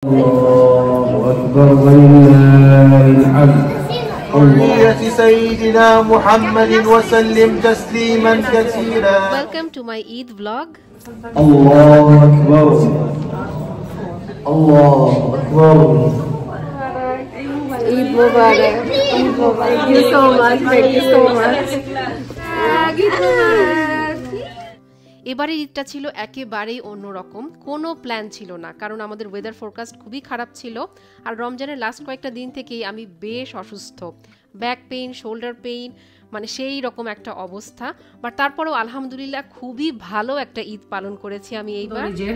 الله أكبر ولله الحمد. حرية سيدنا محمد وسلم تسليما كثيرا. Welcome to my Eid vlog. الله أكبر الله أكبر. Eid Mubarak. Eid Mubarak. Thank you so much. Thank you so much. Eid Mubarak. এবারের ঈদটা ছিল একেবারেই অন্যরকম, কোনো plan ছিল না, কারণ আমাদের ওয়েদার ফোরকাস্ট খুবই খারাপ ছিল। আর রমজানের লাস্ট কয়েকটা দিন থেকেই আমি বেশ অসুস্থ, ব্যাক পেইন, শোল্ডার পেইন, মানে সেই রকম একটা অবস্থা। বাট তারপরেও আলহামদুলিল্লাহ খুবই ভালো একটা ঈদ পালন করেছি আমি এইবার। যে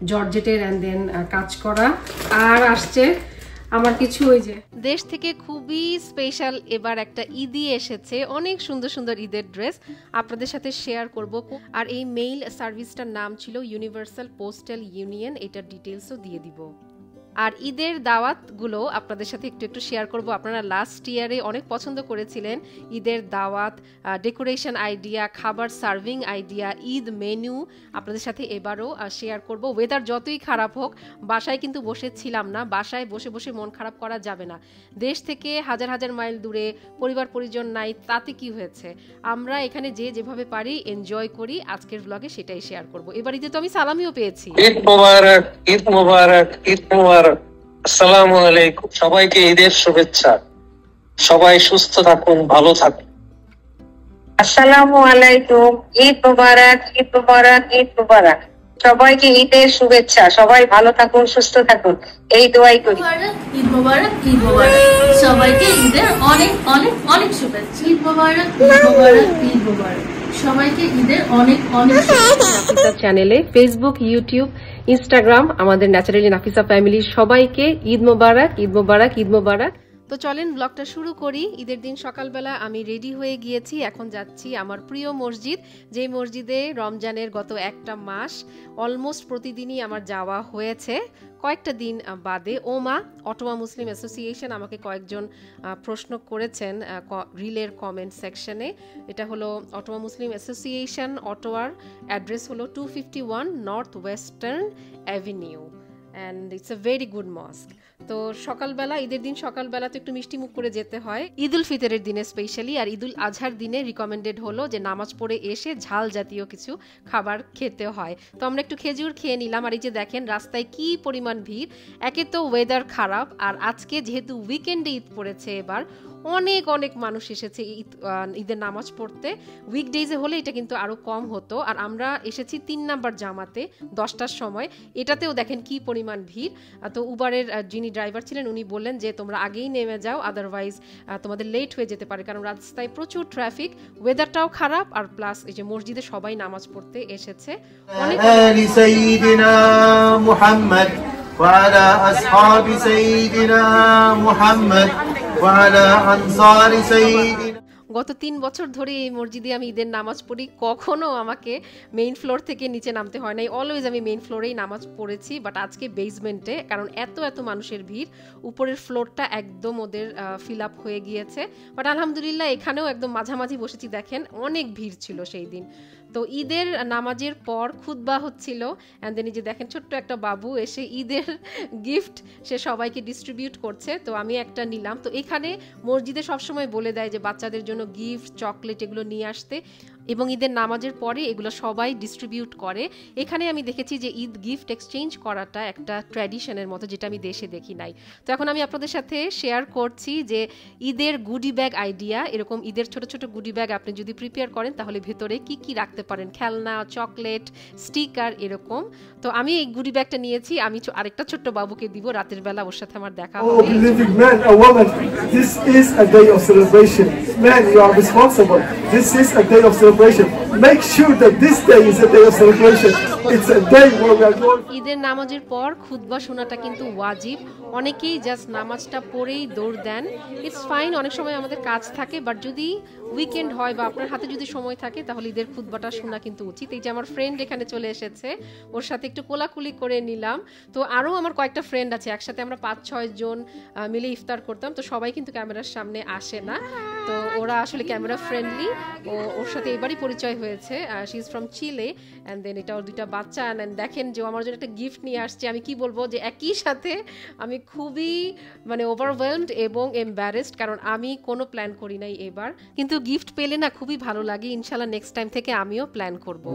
জর্জেটের এন্ড দেন কাজ করা আর আসছে আমার কিছু ওই যে দেশ থেকে খুবই স্পেশাল এবার একটা ঈদই এসেছে, অনেক সুন্দর সুন্দর ঈদের ড্রেস আপনাদের সাথে শেয়ার করব। আর এই মেইল সার্ভিসটার নাম ছিল ইউনিভার্সাল পোস্টাল ইউনিয়ন, এটার ডিটেলসও দিয়ে দিব। আর ঈদের দাওয়াতগুলো আপনাদের সাথে একটু একটু শেয়ার করব। আপনারা লাস্ট ইয়ারে অনেক পছন্দ করেছিলেন ঈদের দাওয়াত, ডেকোরেশন আইডিয়া, খাবার সার্ভিং আইডিয়া, ঈদ মেনু আপনাদের সাথে এবারও শেয়ার করব। ওয়েদার যতই খারাপ হোক, বাসায় কিন্তু বসেছিলাম না, বাসায় বসে বসে মন খারাপ করা যাবে না। দেশ থেকে হাজার হাজার মাইল দূরে, পরিবার পরিজন নাই, তাতে কি হয়েছে, আমরা এখানে যেভাবে পারি এনজয় করি। আজকের ব্লগে সেটাই শেয়ার করব। এবার ঈদে তো আমি সালামিও পেয়েছি। ঈদ মোবারক, ঈদ মোবারক, ঈদ মোবারক। আসসালামু আলাইকুম, সবাইকে ঈদের শুভেচ্ছা। সবাই সুস্থ থাকুন, ভালো থাকুন। আসসালামু আলাইকুম, ঈদ মোবারক, ঈদ মোবারক, ঈদ মোবারক। সবাইকে ঈদের শুভেচ্ছা, সবাই ভালো থাকুন, সুস্থ থাকুন, এই দোয়াই করি। ঈদ মোবারক, ঈদ মোবারক, সবাইকে ঈদের অনেক অনেক অনেক শুভেচ্ছা। ঈদ মোবারক, ঈদ মোবারক, ঈদ মোবারক, সবাইকে ঈদের অনেক অনেক শুভেচ্ছা। চ্যানেলে ফেসবুক, ইউটিউব, ইনস্টাগ্রাম, আমাদের ন্যাচারালি নাফিসা ফ্যামিলি সবাইকে ঈদ মোবারক, ঈদ মোবারক, ঈদ মোবারক। তো চলেন ব্লগটা শুরু করি। ঈদের দিন সকালবেলা আমি রেডি হয়ে গিয়েছি, এখন যাচ্ছি আমার প্রিয় মসজিদ, যে মসজিদে রমজানের গত একটা মাস অলমোস্ট প্রতিদিনই আমার যাওয়া হয়েছে, কয়েকটা দিন বাদে। ওমা অটোয়া মুসলিম অ্যাসোসিয়েশন, আমাকে কয়েকজন প্রশ্ন করেছেন রিলের কমেন্ট সেকশনে। এটা হলো অটোয়া মুসলিম অ্যাসোসিয়েশন, অটোয়ার অ্যাড্রেস হলো 251 North Western Avenue and it's a very good mosque. তো সকালবেলা, ঈদের দিন সকালবেলা তো একটু মিষ্টি মুখ করে যেতে হয়, ঈদ উল ফিতরের দিনে স্পেশালি। আর ঈদ উল আজহার দিনে রিকমেন্ডেড হলো যে নামাজ পড়ে এসে ঝাল জাতীয় কিছু খাবার খেতে হয়। তো আমরা একটু খেজুর খেয়ে নিলাম। আর এই যে দেখেন রাস্তায় কি পরিমাণ ভিড়, একে তো ওয়েদার খারাপ, আর আজকে যেহেতু উইকেন্ডে ঈদ পড়েছে, এবার অনেক অনেক মানুষ এসেছে ঈদের নামাজ পড়তে। উইকডেজে হলে এটা কিন্তু আরও কম হতো। আর আমরা এসেছি 3 নাম্বার জামাতে 10টার সময়, এটাতেও দেখেন কি পরিমাণ ভিড়। তো উবারের যিনি ড্রাইভার ছিলেন উনি বললেন যে তোমরা আগেই নেমে যাও, আদারওয়াইজ তোমাদের লেট হয়ে যেতে পারে, কারণ রাস্তায় প্রচুর ট্রাফিক, ওয়েদারটাও খারাপ, আর প্লাস এই যে মসজিদে সবাই নামাজ পড়তে এসেছে। অনেক وعلى أصحاب سيدنا محمد وعلى أنصار سيدنا। গত 3 বছর ধরে এই মসজিদে আমি ঈদের নামাজ পড়ি, কখনো আমাকে মেইন ফ্লোর থেকে নিচে নামতে হয় নাই, অলওয়েজ আমি মেইন ফ্লোরেই নামাজ পড়েছি। বাট আজকে বেসমেন্টে, কারণ এত এত মানুষের ভিড়, উপরের ফ্লোরটা একদম ওদের ফিল আপ হয়ে গিয়েছে। বাট আলহামদুলিল্লাহ এখানেও একদম মাঝামাঝি বসেছি, দেখেন অনেক ভিড় ছিল সেই দিন। তো ঈদের নামাজের পর খুতবা হচ্ছিল, অ্যান্ড দেন এই যে দেখেন ছোট্ট একটা বাবু এসে ঈদের গিফট সে সবাইকে ডিস্ট্রিবিউট করছে, তো আমি একটা নিলাম। তো এখানে মসজিদে সবসময় বলে দেয় যে বাচ্চাদের জন্য গিফট, চকলেট এগুলো নিয়ে আসতে, এবং ঈদের নামাজের পরে এগুলো সবাই ডিস্ট্রিবিউট করে। এখানে আমি দেখেছি যে ঈদ গিফট এক্সচেঞ্জ করাটা একটা ট্র্যাডিশনের মতো, যেটা আমি দেশে দেখি নাই। তো এখন আমি আপনাদের সাথে শেয়ার করছি যে ঈদের গুডি ব্যাগ আইডিয়া, এরকম ঈদের ছোট ছোট গুডি ব্যাগ আপনি যদি প্রিপেয়ার করেন তাহলে ভেতরে কি কি রাখতে পারেন, খেলনা, চকলেট, স্টিকার, এরকম। তো আমি এই গুডি ব্যাগটা নিয়েছি, আমি আরেকটা ছোট্ট বাবুকে দিব, রাতের বেলা ওর সাথে আমার দেখা হবে। This is a day of celebration. Man, you are responsible. This is a day of celebration. Make sure that this day is a day of celebration. It's a day where we are going. ঈদের নামাজের পর খুতবা শোনাটা কিন্তু ওয়াজিব, অনেকেই just নামাজটা পড়েই দৌড় দেন। ইটস ফাইন, অনেক সময় আমাদের কাজ থাকে, বাট যদি উইকেন্ড হয় বা আপনার হাতে যদি সময় থাকে তাহলে ঈদের খুতবাটা শোনা কিন্তু উচিত। এই যে আমার ফ্রেন্ড এখানে চলে এসেছে, ওর সাথে একটু কোলাকুলি করে নিলাম। তো আরও আমার কয়েকটা ফ্রেন্ড আছে, একসাথে আমরা 5-6 জন মিলে ইফতার করতাম। তো সবাই কিন্তু ক্যামেরার সামনে আসে না, তো ওরা আসলে ক্যামেরা ফ্রেন্ডলি, ওর সাথে এইবার এবারই পরিচয় হয়েছে। She is from Chile and then এটা ওর 2টা বাচ্চা। অ্যান্ড দেখেন যে আমার জন্য একটা গিফট নিয়ে আসছে। আমি কি বলবো যে একই সাথে আমি খুবই মানে ওভারওয়েলমড এবং এম্বারেসড, কারণ আমি কোনো প্ল্যান করি নাই এবার, কিন্তু গিফট পেলে না খুবই ভালো লাগে। ইনশাল্লাহ নেক্সট টাইম থেকে আমিও প্ল্যান করবো।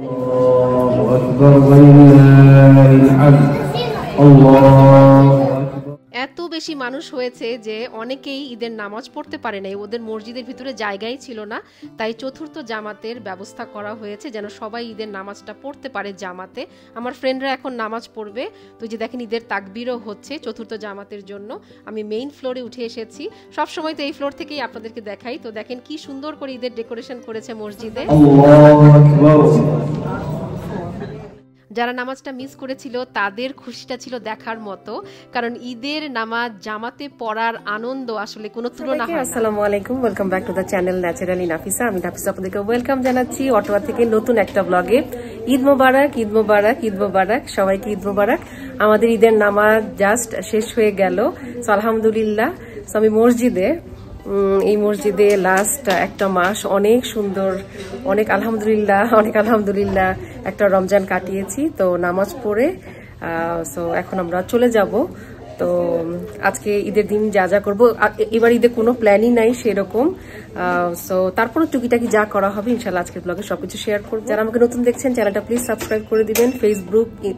এত বেশি মানুষ হয়েছে যে অনেকেই ঈদের নামাজ পড়তে পারে নাই, ওদের মসজিদের ভিতরে জায়গাই ছিল না, তাই চতুর্থ জামাতের ব্যবস্থা করা হয়েছে যেন সবাই ঈদের নামাজটা পড়তে পারে জামাতে। আমার ফ্রেন্ডরা এখন নামাজ পড়বে, তো যে দেখেন ঈদের তাকবীরও হচ্ছে চতুর্থ জামাতের জন্য। আমি মেইন ফ্লোরে উঠে এসেছি, সব সময় তো এই ফ্লোর থেকেই আপনাদেরকে দেখাই। তো দেখেন কি সুন্দর করে ঈদের ডেকোরেশন করেছে মসজিদে। যারা নামাজটা মিস করেছিল তাদের খুশিটা ছিল দেখার মতো, কারণ ঈদের নামাজ জামাতে পড়ার আনন্দ আসলে কোনো তুলনা হয় না। আসসালামু আলাইকুম, welcome back to the channel naturally Nafisa. আমি নাফিসা আপনাদেরকে ওয়েলকাম জানাচ্ছি অটোয়া থেকে নতুন একটা ব্লগে। ঈদ মোবারক, ঈদ মোবারক, ঈদ মোবারক, সবাইকে ঈদ মোবারক। আমাদের ঈদের নামাজ জাস্ট শেষ হয়ে গেল, সো আলহামদুলিল্লাহ। সো আমি মসজিদে, এই মসজিদে লাস্ট একটা মাস অনেক সুন্দর, অনেক আলহামদুলিল্লাহ একটা রমজান কাটিয়েছি। তো নামাজ পড়ে সো এখন আমরা চলে যাব। তো আজকে ঈদের দিন যা যা করবো, এবার ঈদে কোনো প্ল্যানই নাই সেরকম। সো তারপরে টুকিটাকি যা করা হবে ইনশাল্লাহ আজকের ব্লগে সবকিছু শেয়ার করবো। যারা আমাকে নতুন দেখছেন চ্যানেলটা প্লিজ সাবস্ক্রাইব করে দিবেন।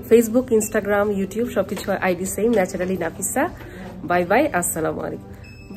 ফেসবুক, ইনস্টাগ্রাম, ইউটিউব সবকিছু ID same, naturally Nafisa. Bye bye, আসসালামু আলাইকুম,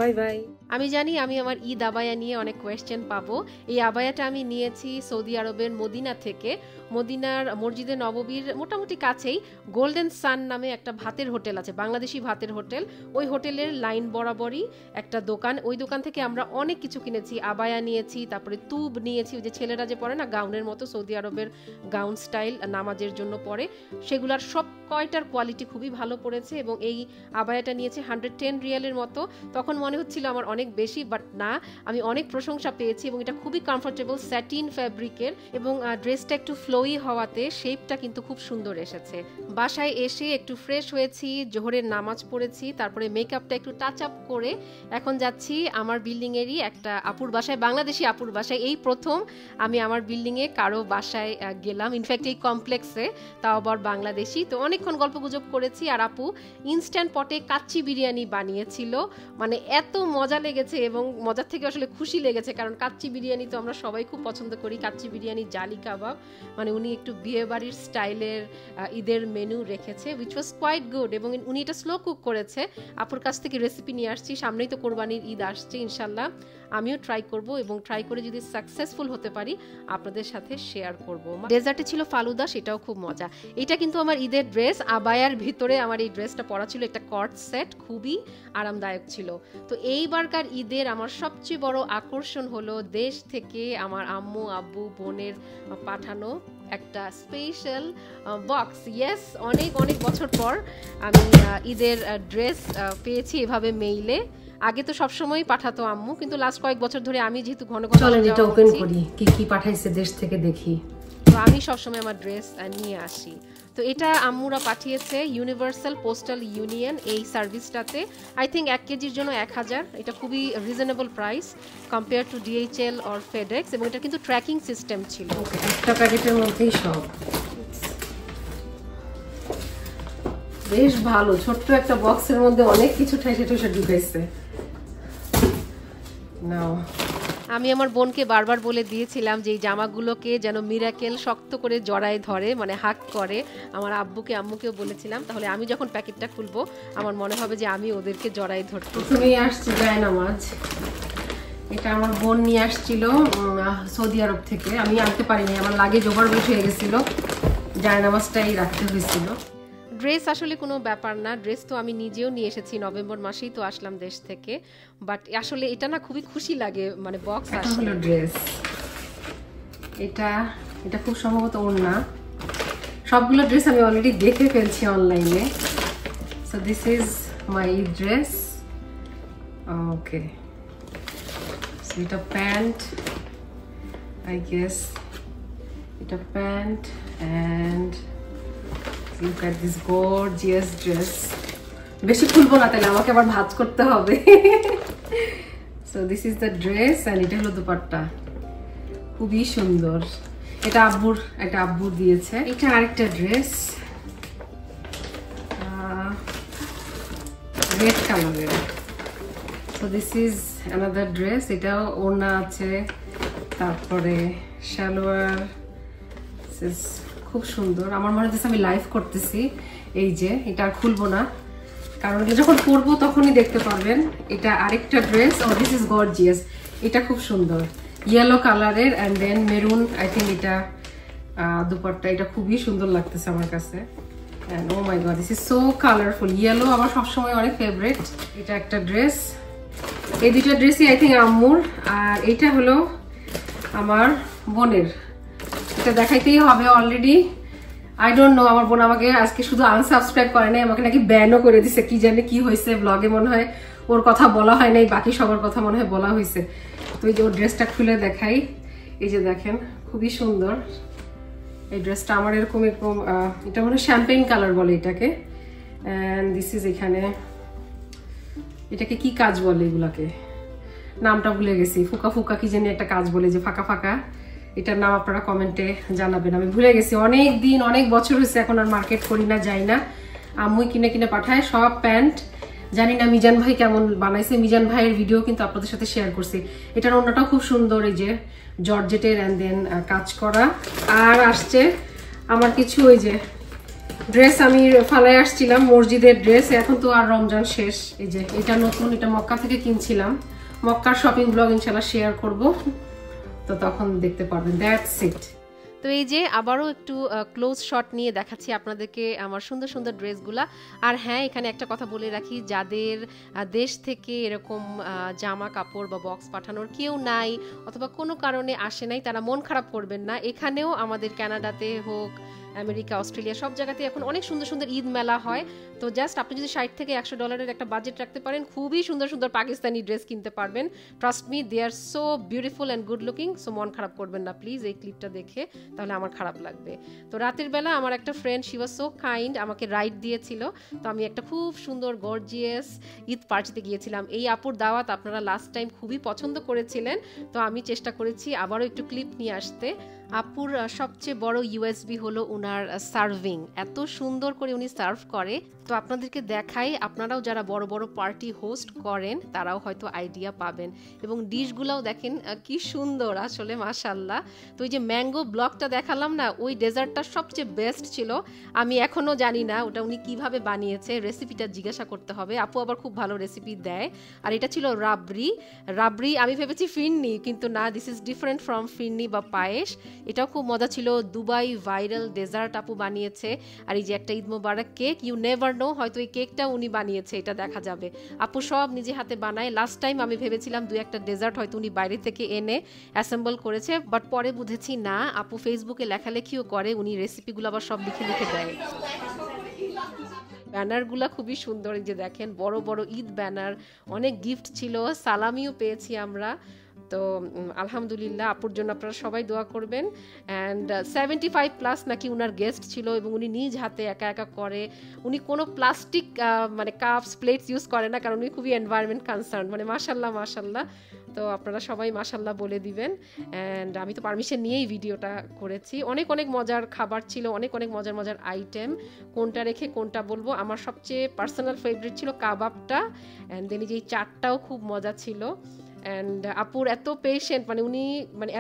বাই বাই। আমি জানি আমি আমার ঈদ আবায়া নিয়ে অনেক কোয়েশ্চেন পাবো। এই আবায়াটা আমি নিয়েছি সৌদি আরবের মদিনা থেকে। মদিনার মসজিদে নববীর মোটামুটি কাছেই গোল্ডেন সান নামে একটা ভাতের হোটেল আছে, বাংলাদেশি ভাতের হোটেল। ওই হোটেলের লাইন বরাবরই একটা দোকান, ওই দোকান থেকে আমরা অনেক কিছু কিনেছি। আবায়া নিয়েছি, তারপরে তুব নিয়েছি, ওই যে ছেলেরা যে পরে না গাউনের মতো, সৌদি আরবের গাউন স্টাইল নামাজের জন্য পরে, সেগুলার সব কয়টার কোয়ালিটি খুবই ভালো পড়েছে। এবং এই আবায়াটা নিয়েছে 110 রিয়ালের মতো। তখন মনে হচ্ছিল আমার অনেক বেশি, বাট না, আমি অনেক প্রশংসা পেয়েছি এবং এটা খুবই কমফোর্টেবল স্যাটিন ফ্যাব্রিকের এবং ড্রেসটা একটু ফ্লোই হওয়াতে শেপটা কিন্তু খুব সুন্দর এসেছে। বাসায় এসে একটু ফ্রেশ হয়েছি, জোহরের নামাজ পড়েছি, তারপরে মেকআপটা একটু টাচ আপ করে এখন যাচ্ছি আমার বিল্ডিংয়েরই একটা আপুর বাসায়, বাংলাদেশি আপুর বাসায়। এই প্রথম আমি আমার বিল্ডিংয়ে কারো বাসায় গেলাম, ইনফ্যাক্ট এই কমপ্লেক্সে, তাও আবার বাংলাদেশি। তো অনেকক্ষণ গল্প গুজব করেছি আর আপু ইনস্ট্যান্ট পটে কাচ্চি বিরিয়ানি বানিয়েছিল, মানে এত মজা লেগেছে এবং মজার থেকে আসলে খুশি লেগেছে, কারণ কাচ্চি বিরিয়ানি তো আমরা সবাই খুব পছন্দ করি। কাচ্চি বিরিয়ানি, জালি কাবাব, মানে উনি একটু বিয়ে বাড়ির স্টাইলের ঈদের মেনু রেখেছে, উইচ ওয়াজ কোয়াইট গুড। এবং উনি এটা স্লো কুক করেছে। আপুর কাছ থেকে রেসিপি নিয়ে আসছি, সামনেই তো কোরবানির ঈদ আসছে, ইনশাল্লাহ আমিও ট্রাই করব এবং ট্রাই করে যদি সাকসেসফুল হতে পারি আপনাদের সাথে শেয়ার করব। ডেজার্টে ছিল ফালুদা, সেটাও খুব মজা। এটা কিন্তু আমার ঈদের ড্রেস, আবায়ার ভিতরে আমার এই ড্রেসটা পরা ছিল, একটা কর্ড সেট, খুবই আরামদায়ক ছিল। তো এইবারকার ঈদের আমার সবচেয়ে বড় আকর্ষণ হলো দেশ থেকে আমার আম্মু, আব্বু, বোনের পাঠানো একটা স্পেশাল বক্স। ইয়েস, অনেক অনেক বছর পর আমি ঈদের ড্রেস পেয়েছি এভাবে মেইলে। আগে তো সবসময় পাঠাতো আম্মু, কিন্তু লাস্ট কয়েক বছর ধরে আমি যেহেতু ঘন ঘন ওপেন করি কি কি পাঠাইছে দেশ থেকে দেখি, তো আমি সবসময় আমার ড্রেস নিয়ে আসি। তো এটা আম্মুরা পাঠিয়েছে ইউনিভার্সাল পোস্টাল ইউনিয়ন এই সার্ভিসটাতে। আই থিঙ্ক 1 কেজির জন্য 1000, এটা খুবই reasonable price compare to DHL or FedEx. এবং এটা কিন্তু ট্র্যাকিং সিস্টেম ছিল। একটা প্যাকেটের মধ্যেই সব, বেশ ভালো। ছোট্ট একটা বক্সের মধ্যে অনেক কিছু ঠেসে ঠেসে ঢুকাইছে। নাও, আমি আমার বোনকে বারবার বলে দিয়েছিলাম যে এই জামাগুলোকে যেন মিরাকেল শক্ত করে জড়ায় ধরে, মানে হাক করে। আমার আব্বুকে আম্মুকেও বলেছিলাম, তাহলে আমি যখন প্যাকেটটা খুলবো আমার মনে হবে যে আমি ওদেরকে জড়ায় ধরতে। প্রথমেই আসছে জায়নামাজ, এটা আমার বোন নিয়ে আসছিল সৌদি আরব থেকে, আমি আনতে পারিনি, আমার লাগেজ ওভারওয়েট হয়ে গেছিল, জায়নামাজটাই রাখতে হয়েছিল। ড্রেস আসলে কোনো ব্যাপার না, ড্রেস তো আমি নিজেও নিয়ে এসেছি, নভেম্বর মাসেই তো আসলাম দেশ থেকে, বাট আসলে এটা না খুবই খুশি লাগে, মানে বক্স আসলে। ড্রেস এটা খুব সম্ভবত ওড়না। সবগুলো ড্রেস আমি অলরেডি দেখে ফেলছি অনলাইনে। So this is my dress. Okay, so এটা প্যান্ট, আই গেস এটা pant, and look at this gorgeous dress. বেশি খুলবো না, তাহলে আমাকে আবার ভাঁজ করতে হবে। So this is the dress and এটা হলো দুপাট্টা। খুবই সুন্দর। এটা আব্বুর দিয়েছে। এটা আরেকটা ড্রেস, রেড কালারের। So this is another dress. এটাও ওড়না আছে, তারপরে সালোয়ার, খুব সুন্দর। আমার মনে হচ্ছে আমি লাইভ করতেছি। এই যে এটা আর খুলবো না, কারণ এটা যখন পরবো তখনই দেখতে পারবেন। এটা আরেকটা dress. Oh this is gorgeous. এটা খুব সুন্দর, ইয়েলো কালারের and then maroon. I think এটা দুপাট্টা। এটা খুবই সুন্দর লাগতেছে আমার কাছে। And oh my god, this is so colorful. Yellow আমার সবসময় অনেক ফেভারিট। এটা একটা ড্রেস। এই দুটো ড্রেসই আই থিঙ্ক আম্মুর। আর এটা হলো আমার বোনের। এটা দেখাইতেই হবে অলরেডি। আই ডোন্ট নো, আমার বোন আমাকে আজকে শুধু আনসাবস্ক্রাইব করে নাই, আমাকে নাকি ব্যানও করে দিছে। কি জানে কি হয়েছে, ব্লগে মনে হয় ওর কথা বলা হয় নাই, বাকি সবার কথা মনে হয় বলা হয়েছে। তো এই যে ওর ড্রেসটা খুলে দেখাই। এই যে দেখেন, খুবই সুন্দর এই ড্রেসটা। আমার এরকম এটা মনে হয় শ্যাম্পেইন কালার বলে এটাকে। অ্যান্ড দিস ইজ, এটাকে কি কাজ বলে, এগুলাকে নামটা ভুলে গেছি। ফুকা ফুকা কি জানি একটা কাজ বলে, যে ফাঁকা ফাঁকা। এটার নাম আপনারা কমেন্টে জানাবেন, আমি ভুলে গেছি। অনেক বছর হয়েছে, এখন আর মার্কেট করি না, যাই না। আম্মুই কিনে পাঠায় সব প্যান্ট। জানি না মিজান ভাই কেমন বানাইছে। মিজান ভাইয়ের ভিডিও কিন্তু আপনাদের সাথে শেয়ার করছি। এটার ওড়নাটাও খুব সুন্দর, এই যে জর্জেটের অ্যান্ড দেন কাজ করা। আর আসছে আমার কিছু ওই যে ড্রেস, আমি ফালায় আসছিলাম মসজিদের ড্রেস। এখন তো আর রমজান শেষ। এই যে এটা নতুন, এটা মক্কা থেকে কিনছিলাম। মক্কার শপিং ব্লগ ইনশাল্লাহ শেয়ার করব, তো তখন দেখতে পারবেন। That's it. তো এই যে আবারও একটু ক্লোজ শট নিয়ে দেখাচ্ছি আপনাদেরকে আমার সুন্দর সুন্দর ড্রেসগুলা। আর হ্যাঁ, এখানে একটা কথা বলে রাখি, যাদের দেশ থেকে এরকম জামা কাপড় বা বক্স পাঠানোর কেউ নাই, অথবা কোনো কারণে আসে নাই, তারা মন খারাপ করবেন না। এখানেও আমাদের কানাডাতে হোক, আমেরিকা, অস্ট্রেলিয়া, সব জায়গাতে এখন অনেক সুন্দর সুন্দর ঈদ মেলা হয়। তো জাস্ট আপনি যদি $60 থেকে $100 একটা বাজেট রাখতে পারেন, খুবই সুন্দর সুন্দর পাকিস্তানি ড্রেস কিনতে পারবেন। Trust me, they are so beautiful and good looking. So মন খারাপ করবেন না প্লিজ এই ক্লিপটা দেখে, তাহলে আমার খারাপ লাগবে। তো রাতের বেলা আমার একটা friend, she was so kind, আমাকে রাইড দিয়েছিল। তো আমি একটা খুব সুন্দর গর্জিয়াস ঈদ পার্টিতে গিয়েছিলাম। এই আপুর দাওয়াত আপনারা লাস্ট টাইম খুবই পছন্দ করেছিলেন, তো আমি চেষ্টা করেছি আবারও একটু ক্লিপ নিয়ে আসতে। আপুর সবচেয়ে বড় ইউএসবি হলো উনার সার্ভিং। এত সুন্দর করে উনি সার্ভ করে। তো আপনাদেরকে দেখাই, আপনারাও যারা বড় বড় পার্টি হোস্ট করেন তারাও হয়তো আইডিয়া পাবেন। এবং ডিশগুলোও দেখেন কি সুন্দর, আসলে মাশাল্লাহ। তো ওই যে ম্যাঙ্গো ব্লকটা দেখালাম না, ওই ডেজার্টটা সবচেয়ে বেস্ট ছিল। আমি এখনো জানি না ওটা উনি কিভাবে বানিয়েছে, রেসিপিটা জিজ্ঞাসা করতে হবে। আপু আবার খুব ভালো রেসিপি দেয়। আর এটা ছিল রাবড়ি। আমি ভেবেছি ফিরনি, কিন্তু না, দিস ইজ ডিফারেন্ট ফ্রম ফিরনি বা পায়েস। এটাও খুব মজা ছিল। দুবাই ভাইরাল ডেজার্ট আপু বানিয়েছে। আর এই যে একটা ঈদ মোবারক কেক, ইউ নেভার নো, হয়তো এই কেকটা উনি বানিয়েছে, এটা দেখা যাবে। আপু সব নিজে হাতে বানায়। লাস্ট টাইম আমি ভেবেছিলাম 2-1টা ডেজার্ট হয়তো উনি বাইরে থেকে এনে অ্যাসেম্বল করেছে, বাট পরে বুঝেছি না, আপু ফেসবুকে লেখালেখিও করে, উনি রেসিপিগুলো আবার সব লিখে দেয়। ব্যানারগুলো খুবই সুন্দর, এই যে দেখেন বড় বড় ঈদ ব্যানার, অনেক গিফট ছিল, সালামিও পেয়েছি আমরা। তো আলহামদুলিল্লাহ, আপুর জন্য আপনারা সবাই দোয়া করবেন। অ্যান্ড 75+ নাকি উনার গেস্ট ছিল, এবং উনি নিজ হাতে একা একা করে। উনি কোনো প্লাস্টিক মানে কাপস প্লেটস ইউজ করে না, কারণ উনি খুবই এনভায়রনমেন্ট কনসার্ন। মানে মাশাল্লাহ। তো আপনারা সবাই মাশাল্লাহ বলে দিবেন। অ্যান্ড আমি তো পারমিশন নিয়েই ভিডিওটা করেছি। অনেক মজার খাবার ছিল, অনেক মজার আইটেম। কোনটা রেখে কোনটা বলবো, আমার সবচেয়ে পার্সোনাল ফেভারিট ছিল কাবাবটা। অ্যান্ড দেন এই যে চাটটাও খুব মজা ছিল। অ্যান্ড আপুর এত পেশেন্ট, মানে উনি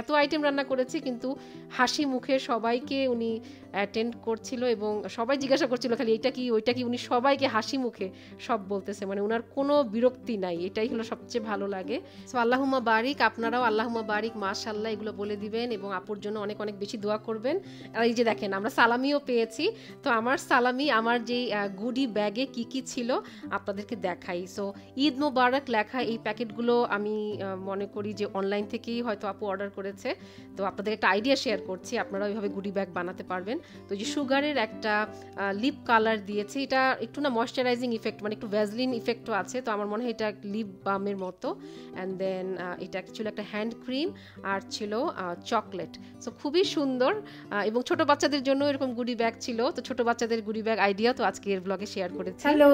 এত আইটেম রান্না করেছে, কিন্তু হাসি মুখে সবাইকে উনি অ্যাটেন্ড করছিল, এবং সবাই জিজ্ঞাসা করছিল খালি এটা কি ওইটা কি, উনি সবাইকে হাসি মুখে সব বলতেছে, মানে ওনার কোনো বিরক্তি নাই। এটাই হলো সবচেয়ে ভালো লাগে। সো আল্লাহুম্মা বারিক, আপনারাও আল্লাহুম্মা বারিক মাশাআল্লাহ এগুলো বলে দিবেন, এবং আপুর জন্য অনেক বেশি দোয়া করবেন। আর এই যে দেখেন আমরা সালামিও পেয়েছি। তো আমার সালামি, আমার যেই গুডি ব্যাগে কি ছিল আপনাদেরকে দেখাই। সো ঈদ মোবারক লেখা এই প্যাকেটগুলো আমি মনে করি যে অনলাইন থেকেই হয়তো আপু অর্ডার করেছে। তো আপনাদের একটা আইডিয়া শেয়ার করছি, আপনারা ওইভাবে গুডি ব্যাগ বানাতে পারবেন। তো যে সুগারের একটা লিপ কালার দিয়েছে, এটা একটু না ময়শ্চারাইজিং ইফেক্ট, মানে একটু ভ্যাজলিন ইফেক্টও আছে। তো আমার মনে হয় এটা লিপ বামের মতো। অ্যান্ড দেন এটা ছিল একটা হ্যান্ড ক্রিম, আর ছিল চকলেট। সো খুবই সুন্দর, এবং ছোট বাচ্চাদের জন্য এরকম গুডি ব্যাগ ছিল। তো ছোট বাচ্চাদের গুডি ব্যাগ আইডিয়া তো আজকের ব্লগে শেয়ার করেছি। Hello,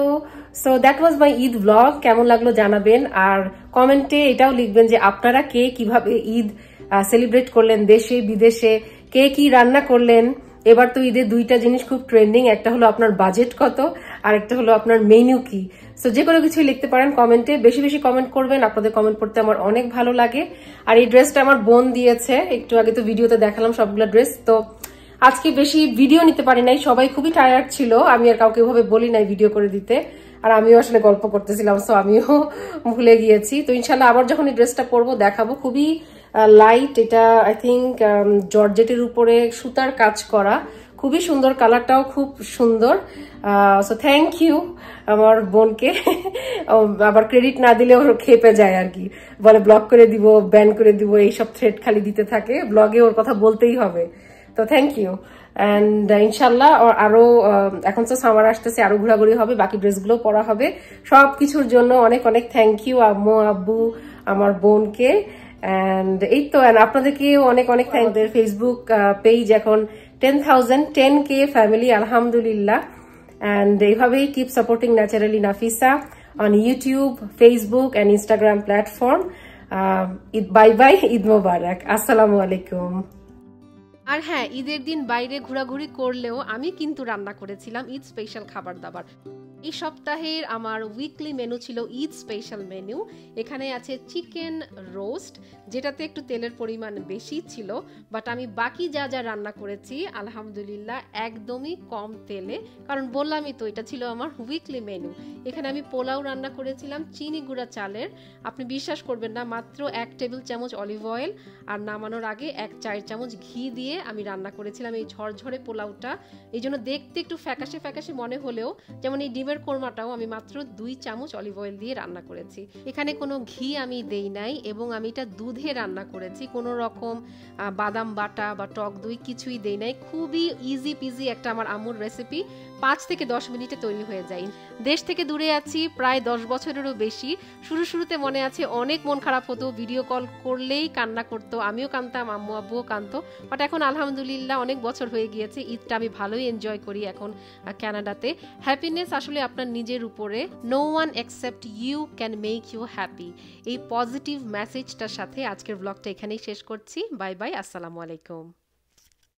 so that was my Eid blog. কেমন লাগলো জানাবেন, আর কমেন্টে এটাও লিখবেন যে আপনারা কে কিভাবে ঈদ সেলিব্রেট করলেন দেশে বিদেশে, কে কি রান্না করলেন। এবার তো ঈদের দুইটা জিনিস খুব ট্রেন্ডিং, একটা হলো আপনার বাজেট কত আর একটা হলো আপনার মেনু কি। সো যে কোনো কিছুই লিখতে পারেন কমেন্টে, বেশি বেশি কমেন্ট করবেন, আপনাদের কমেন্ট পড়তে আমার অনেক ভালো লাগে। আর এই ড্রেসটা আমার বোন দিয়েছে, একটু আগে তো ভিডিওতে দেখালাম সবগুলো ড্রেস। তো আজকে বেশি ভিডিও নিতে পারি নাই, সবাই খুবই টায়ার্ড ছিল, আমি আর কাউকে এভাবে বলি নাই ভিডিও করে দিতে, আর আমিও আসলে গল্প করতেছিলাম, সো আমিও ভুলে গিয়েছি। তো ইনশাল্লাহ আবার যখন এই ড্রেসটা পরবো দেখাবো। খুবই লাইট, এটা আই থিঙ্ক জর্জেটের উপরে সুতার কাজ করা, খুবই সুন্দর, কালারটাও খুব সুন্দর। সো থ্যাংক ইউ আমার বোনকে। আবার ক্রেডিট না দিলে ওর খেপে যায় আর কি, বলে ব্লক করে দিব, ব্যান করে দিব, এইসব থ্রেড খালি দিতে থাকে, ব্লগে ওর কথা বলতেই হবে। তো থ্যাংক ইউ। অ্যান্ড ইনশাল্লাহ আরো এখন তো সামার আসতেছে, আরো ঘোরাঘুরি হবে, বাকি ড্রেসগুলো পরা হবে। সবকিছুর জন্য অনেক অনেক থ্যাংক ইউ আম্মু আব্বু আমার বোনকে। অ্যান্ড এই তো আপনাদেরকে অনেক অনেক থ্যাংক। ফেসবুক পেজ এখন 10K ফ্যামিলি, আলহামদুলিল্লাহ। অ্যান্ড এইভাবেই keep supporting naturally Nafisa on YouTube, Facebook and Instagram platform. Bye bye, Eid Mubarak, আসসালামু আলাইকুম। আর হ্যাঁ, ঈদের দিন বাইরে ঘোরাঘুরি করলেও আমি কিন্তু রান্না করেছিলাম ঈদ স্পেশাল খাবার দাবার। এই সপ্তাহের আমার উইকলি মেনু ছিল ঈদ স্পেশাল মেনু। এখানে আছে চিকেন রোস্ট, যেটাতে একটু তেলের পরিমাণ বেশি ছিল, বাট আমি বাকি যা যা রান্না করেছি আলহামদুলিল্লাহ একদমই কম তেলে, কারণ বললামই তো এটা ছিল আমার উইকলি মেনু। এখানে আমি পোলাও রান্না করেছিলাম চিনি গুঁড়া চালের, আপনি বিশ্বাস করবেন না, মাত্র 1 টেবিল চামচ অলিভ অয়েল আর নামানোর আগে 1 4 চামচ ঘি দিয়ে আমি রান্না করেছিলাম এই ঝরঝরে পোলাওটা। এই জন্য দেখতে একটু ফ্যাকাশে ফ্যাকাশে মনে হলেও, যেমন এই ডিমের কোরমাটাও আমি মাত্র 2 চামচ অলিভ অয়েল দিয়ে রান্না করেছি। এখানে কোনো ঘি আমি দেই নাই এবং আমি এটা দুধে রান্না করেছি, কোনো রকম বাদাম বাটা বা টক দই কিছুই দেই নাই। খুবই ইজি পিজি একটা আমার আম্মুর রেসিপি, 5 থেকে 10 মিনিটে তৈরি হয়ে যায়। দেশ থেকে দূরে আছি প্রায় 10 বছরেরও বেশি। শুরুতে মনে আছে অনেক মন খারাপ হতো, ভিডিও কল করলেই কান্না করতো, আমিও কাঁদতাম, আম্মু আব্বুও কাঁদতো, বাট এখন আলহামদুলিল্লাহ অনেক বছর হয়ে গিয়েছে, ঈদটা আমি ভালোই এনজয় করি এখন কানাডাতে। হ্যাপিনেস আসলে আপনার নিজের উপরে, no one except you can make you happy. এই পজিটিভ মেসেজটার সাথে আজকের ব্লগটা এখানেই শেষ করছি। বাই বাই, আসসালামু আলাইকুম।